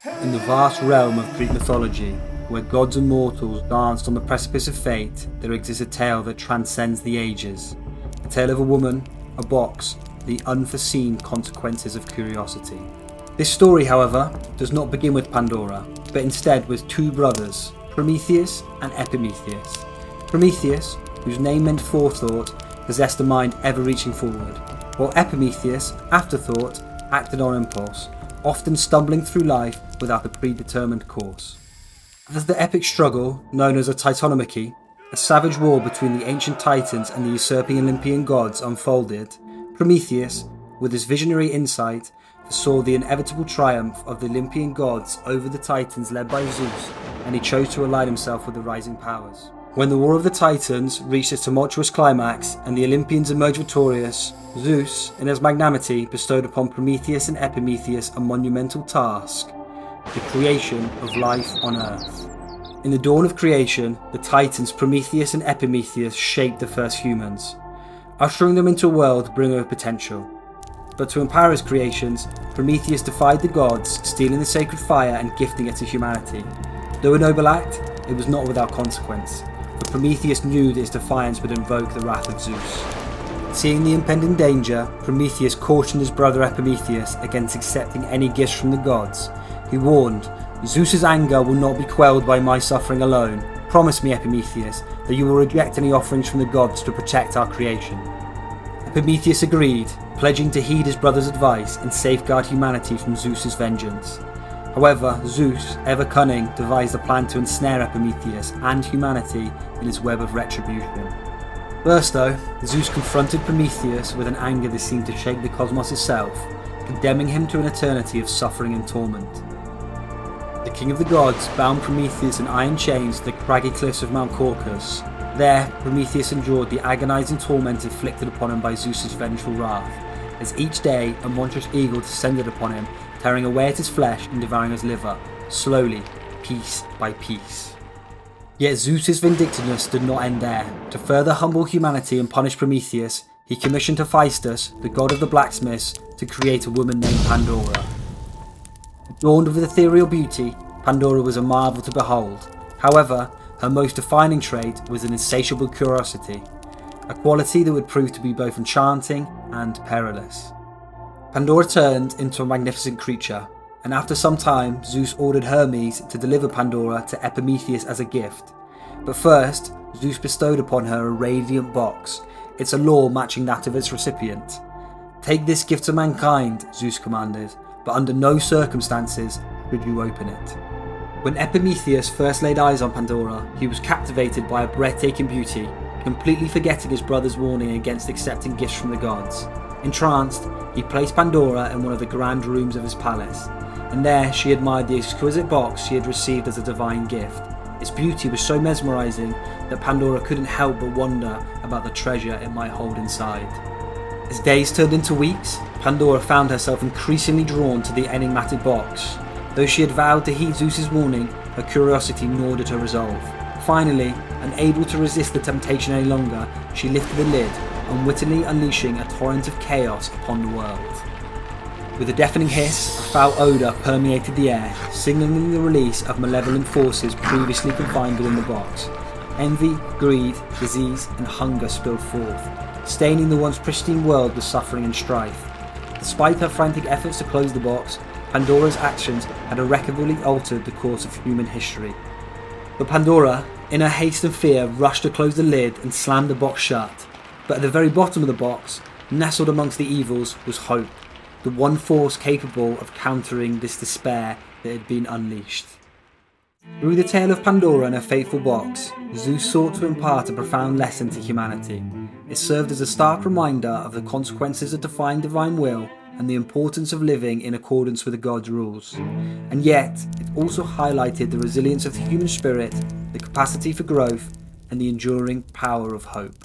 In the vast realm of Greek mythology, where gods and mortals danced on the precipice of fate, there exists a tale that transcends the ages. A tale of a woman, a box, the unforeseen consequences of curiosity. This story, however, does not begin with Pandora, but instead with two brothers, Prometheus and Epimetheus. Prometheus, whose name meant forethought, possessed a mind ever reaching forward, while Epimetheus, afterthought, acted on impulse, often stumbling through life without a predetermined course. As the epic struggle, known as a Titanomachy, a savage war between the ancient Titans and the usurping Olympian gods unfolded, Prometheus, with his visionary insight, foresaw the inevitable triumph of the Olympian gods over the Titans led by Zeus, and he chose to align himself with the rising powers. When the War of the Titans reached its tumultuous climax and the Olympians emerged victorious, Zeus, in his magnanimity, bestowed upon Prometheus and Epimetheus a monumental task: the creation of life on Earth. In the dawn of creation, the Titans Prometheus and Epimetheus shaped the first humans, ushering them into a world brimming with potential. But to empower his creations, Prometheus defied the gods, stealing the sacred fire and gifting it to humanity. Though a noble act, it was not without consequence, for Prometheus knew that his defiance would invoke the wrath of Zeus. Seeing the impending danger, Prometheus cautioned his brother Epimetheus against accepting any gifts from the gods. He warned, "Zeus's anger will not be quelled by my suffering alone. Promise me, Epimetheus, that you will reject any offerings from the gods to protect our creation." Epimetheus agreed, pledging to heed his brother's advice and safeguard humanity from Zeus's vengeance. However, Zeus, ever cunning, devised a plan to ensnare Epimetheus and humanity in his web of retribution. First though, Zeus confronted Prometheus with an anger that seemed to shake the cosmos itself, condemning him to an eternity of suffering and torment. The king of the gods bound Prometheus in iron chains to the craggy cliffs of Mount Caucasus. There, Prometheus endured the agonizing torment inflicted upon him by Zeus's vengeful wrath, as each day a monstrous eagle descended upon him, tearing away at his flesh and devouring his liver, slowly, piece by piece. Yet Zeus's vindictiveness did not end there. To further humble humanity and punish Prometheus, he commissioned Hephaestus, the god of the blacksmiths, to create a woman named Pandora. Adorned with ethereal beauty, Pandora was a marvel to behold. However, her most defining trait was an insatiable curiosity, a quality that would prove to be both enchanting and perilous. Pandora turned into a magnificent creature, and after some time Zeus ordered Hermes to deliver Pandora to Epimetheus as a gift. But first, Zeus bestowed upon her a radiant box, its allure matching that of its recipient. "Take this gift to mankind," Zeus commanded, "but under no circumstances should you open it." When Epimetheus first laid eyes on Pandora, he was captivated by her breathtaking beauty, completely forgetting his brother's warning against accepting gifts from the gods. Entranced, he placed Pandora in one of the grand rooms of his palace, and there she admired the exquisite box she had received as a divine gift. Its beauty was so mesmerizing that Pandora couldn't help but wonder about the treasure it might hold inside. As days turned into weeks, Pandora found herself increasingly drawn to the enigmatic box. Though she had vowed to heed Zeus's warning, her curiosity gnawed at her resolve. Finally, unable to resist the temptation any longer, she lifted the lid, unwittingly unleashing a torrent of chaos upon the world. With a deafening hiss, a foul odour permeated the air, signalling the release of malevolent forces previously confined within the box. Envy, greed, disease and hunger spilled forth, staining the once pristine world with suffering and strife. Despite her frantic efforts to close the box, Pandora's actions had irrecoverably altered the course of human history. But Pandora, in her haste and fear, rushed to close the lid and slammed the box shut. But at the very bottom of the box, nestled amongst the evils, was hope, the one force capable of countering this despair that had been unleashed. Through the tale of Pandora and her fateful box, Zeus sought to impart a profound lesson to humanity. It served as a stark reminder of the consequences of defying divine will and the importance of living in accordance with the gods' rules. And yet, it also highlighted the resilience of the human spirit, the capacity for growth, and the enduring power of hope.